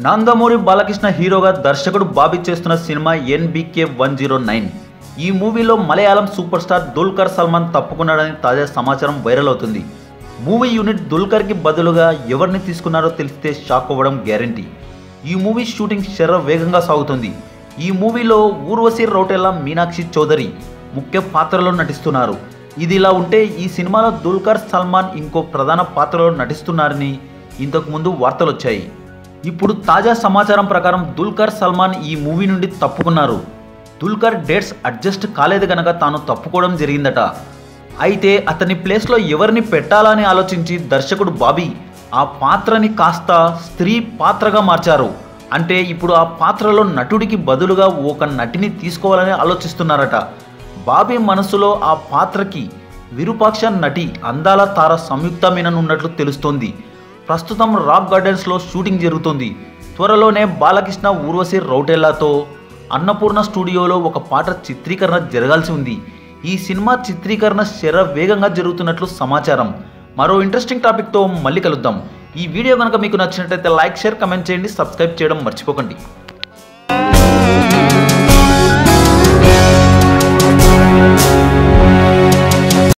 నందమూరి బాలకృష్ణ హీరోగా దర్శకుడు బాబీ చేస్తున్న సినిమా ఎన్బికే 109. ఈ మూవీలో మలయాళం సూపర్ స్టార్ దుల్కర్ సల్మాన్ తప్పుకున్నాడని తాజా సమాచారం వైరల్ అవుతుంది. మూవీ యూనిట్ దుల్కర్కి బదులుగా ఎవరిని తీసుకున్నారో తెలిస్తే షాక్ అవ్వడం గ్యారంటీ. ఈ మూవీ షూటింగ్ శరవేగంగా సాగుతుంది. ఈ మూవీలో ఊర్వశి రౌటెలా, మీనాక్షి చౌదరి ముఖ్య పాత్రలో నటిస్తున్నారు. ఇది ఇలా ఉంటే ఈ సినిమాలో దుల్కర్ సల్మాన్ ఇంకో ప్రధాన పాత్రలో నటిస్తున్నారని ఇంతకుముందు వార్తలు వచ్చాయి. ఇప్పుడు తాజా సమాచారం ప్రకారం దుల్కర్ సల్మాన్ ఈ మూవీ నుండి తప్పుకున్నారు. దుల్కర్ డేట్స్ అడ్జస్ట్ కాలేదు గనక తాను తప్పుకోవడం జరిగిందట. అయితే అతని ప్లేస్లో ఎవరిని పెట్టాలని ఆలోచించి దర్శకుడు బాబీ ఆ పాత్రని కాస్త స్త్రీ పాత్రగా మార్చారు. అంటే ఇప్పుడు ఆ పాత్రలో నటుడికి బదులుగా ఒక నటిని తీసుకోవాలని ఆలోచిస్తున్నారట. బాబీ మనసులో ఆ పాత్రకి విరూపాక్ష నటి అందాల తార సంయుక్త మీనన్ ఉన్నట్లు తెలుస్తోంది. ప్రస్తుతం రాక్ గార్డెన్స్లో షూటింగ్ జరుగుతుంది. త్వరలోనే బాలకృష్ణ, ఊర్వశి రౌటెల్లాతో అన్నపూర్ణ స్టూడియోలో ఒక పాట చిత్రీకరణ జరగాల్సి ఉంది. ఈ సినిమా చిత్రీకరణ శరవేగంగా జరుగుతున్నట్లు సమాచారం. మరో ఇంట్రెస్టింగ్ టాపిక్తో మళ్ళీ కలుద్దాం. ఈ వీడియో కనుక మీకు నచ్చినట్లయితే లైక్, షేర్, కమెంట్ చేయండి. సబ్స్క్రైబ్ చేయడం మర్చిపోకండి.